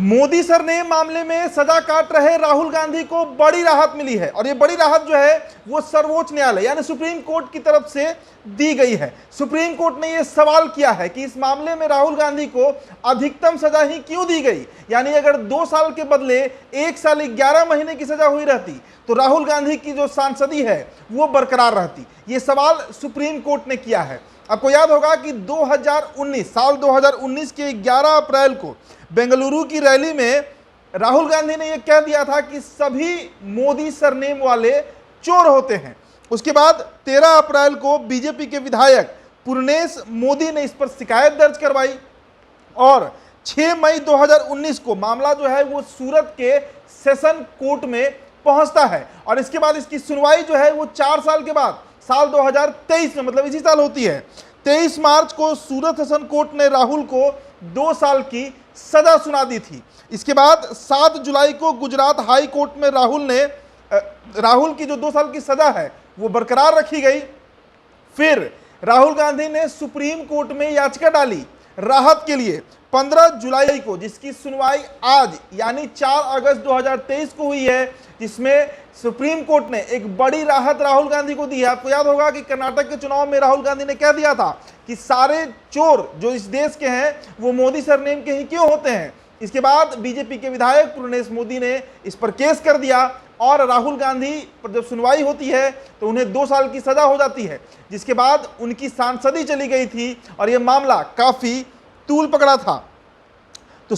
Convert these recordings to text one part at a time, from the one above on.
Modi sir ने मामले में सजा काट रहे राहुल गांधी को बड़ी राहत मिली है और ये बड़ी राहत जो है वो सर्वोच्च न्यायालय यानी सुप्रीम कोर्ट की तरफ से दी गई है। सुप्रीम कोर्ट ने ये सवाल किया है कि इस मामले में राहुल गांधी को अधिकतम सजा ही क्यों दी गई, यानी अगर 2 साल के बदले 1 साल 11 महीने की सजा हुई रहती तो राहुल गांधी की जो सांसदी है वो बरकरार रहती। ये सवाल सुप्रीम कोर्ट ने किया है। आपको याद होगा कि 2019 के 11 अप्रैल को बेंगलुरु की रैली में राहुल गांधी ने यह कह दिया था कि सभी मोदी सरनेम वाले चोर होते हैं। उसके बाद 13 अप्रैल को बीजेपी के विधायक पूर्णेश मोदी ने इस पर शिकायत दर्ज करवाई और 6 मई 2019 को मामला जो है वो सूरत के सेशन कोर्ट में पहुंचता है और इसके बाद इसकी सुनवाई जो है वो 4 साल के बाद साल 2023 में, मतलब इसी साल होती है। 23 मार्च को सूरत सेशन कोर्ट ने राहुल को 2 साल की सजा सुना दी थी। इसके बाद 7 जुलाई को गुजरात हाई कोर्ट में राहुल की जो 2 साल की सजा है वो बरकरार रखी गई। फिर राहुल गांधी ने सुप्रीम कोर्ट में याचिका डाली राहत के लिए 15 जुलाई को, जिसकी सुनवाई आज यानी 4 अगस्त 2023 को हुई है, जिसमें सुप्रीम कोर्ट ने एक बड़ी राहत राहुल गांधी को दी है। आपको याद होगा कि कर्नाटक के चुनाव में राहुल गांधी ने कह दिया था कि सारे चोर जो इस देश के हैं वो मोदी सरनेम के ही क्यों होते हैं। इसके बाद बीजेपी के विधायक पूर्णेश मोदी ने इस पर केस कर दिया और राहुल गांधी पर जब सुनवाई होती है तो उन्हें 2 साल की सजा हो जाती है, जिसके बाद उनकी सांसदी चली गई थी और यह मामला काफी तूल पकड़ा था। तो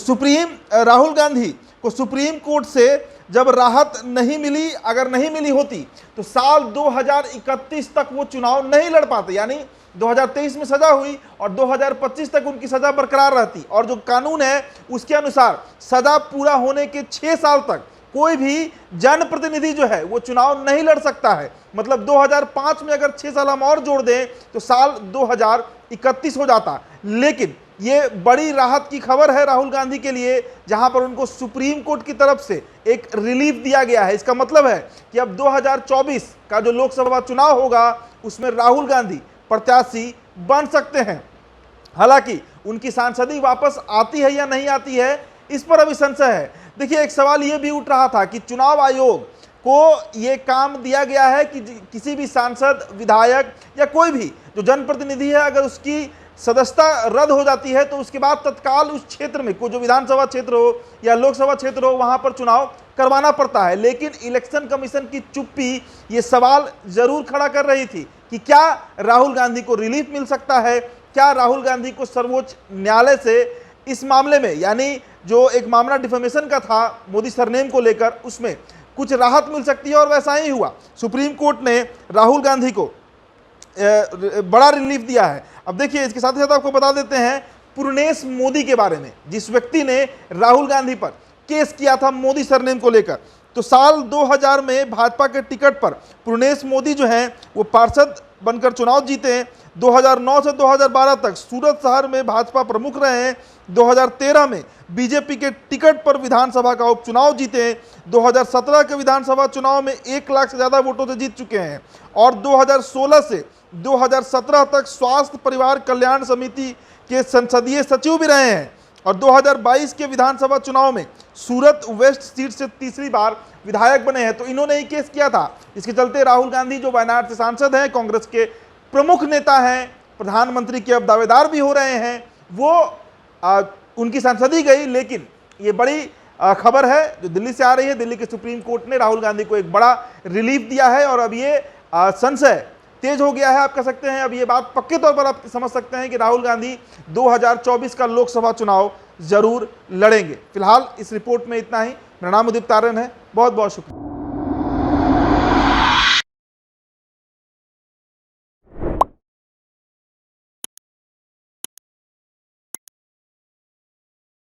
राहुल गांधी को सुप्रीम कोर्ट से जब राहत नहीं मिली, अगर नहीं मिली होती तो साल 2031 तक वो चुनाव नहीं लड़ पाते, यानी 2023 में सजा हुई और 2025 तक उनकी सजा बरकरार रहती। और जो कानून है उसके अनुसार सजा पूरा होने के 6 साल तक कोई भी जनप्रतिनिधि जो है वो चुनाव नहीं लड़ सकता है। मतलब 2005 में अगर 6 साल हम और जोड़ दें तो साल 2031 हो जाता। लेकिन ये बड़ी राहत की खबर है राहुल गांधी के लिए, जहां पर उनको सुप्रीम कोर्ट की तरफ से एक रिलीफ दिया गया है। इसका मतलब है कि अब 2024 का जो लोकसभा चुनाव होगा उसमें राहुल गांधी प्रत्याशी बन सकते हैं। हालांकि उनकी सांसदी वापस आती है या नहीं आती है इस पर अभी संशय है। देखिए, एक सवाल यह भी उठ रहा था कि चुनाव आयोग को यह काम दिया गया है कि किसी भी सांसद, विधायक या कोई भी जो जनप्रतिनिधि है अगर उसकी सदस्यता रद्द हो जाती है तो उसके बाद तत्काल उस क्षेत्र में कोई जो विधानसभा क्षेत्र हो या लोकसभा क्षेत्र हो वहां पर चुनाव करवाना पड़ता है। लेकिन इलेक्शन कमीशन की चुप्पी ये सवाल जरूर खड़ा कर रही थी कि क्या राहुल गांधी को रिलीफ मिल सकता है, क्या राहुल गांधी को सर्वोच्च न्यायालय से इस मामले में, यानी जो एक मामला डिफेमेशन का था मोदी सरनेम को लेकर, उसमें कुछ राहत मिल सकती है। और वैसा ही हुआ। सुप्रीम कोर्ट ने राहुल गांधी को बड़ा रिलीफ दिया है। अब देखिए, इसके साथ ही साथ आपको बता देते हैं पूर्णेश मोदी के बारे में, जिस व्यक्ति ने राहुल गांधी पर केस किया था मोदी सरनेम को लेकर। तो साल 2000 में भाजपा के टिकट पर पूर्णेश मोदी जो हैं वो पार्षद बनकर चुनाव जीते हैं। 2009 से 2012 तक सूरत शहर में भाजपा प्रमुख रहे हैं। 2013 में बीजेपी के टिकट पर विधानसभा का उपचुनाव जीते हैं। 2017 के विधानसभा चुनाव में 1 लाख से ज़्यादा वोटों से जीत चुके हैं और 2016 से 2017 तक स्वास्थ्य परिवार कल्याण समिति के संसदीय सचिव भी रहे हैं और 2022 के विधानसभा चुनाव में सूरत वेस्ट सीट से तीसरी बार विधायक बने हैं। तो इन्होंने ही केस किया था। इसके चलते राहुल गांधी जो वायनाड से सांसद हैं, कांग्रेस के प्रमुख नेता हैं, प्रधानमंत्री के अब दावेदार भी हो रहे हैं, वो उनकी सांसदी गई। लेकिन ये बड़ी खबर है जो दिल्ली से आ रही है। दिल्ली के सुप्रीम कोर्ट ने राहुल गांधी को एक बड़ा रिलीफ दिया है और अब ये संशय तेज हो गया है, आप कह सकते हैं। अब ये बात पक्के तौर पर आप समझ सकते हैं कि राहुल गांधी 2024 का लोकसभा चुनाव जरूर लड़ेंगे। फिलहाल इस रिपोर्ट में इतना ही। मेरा नाम उदित तारण है। बहुत बहुत शुक्रिया।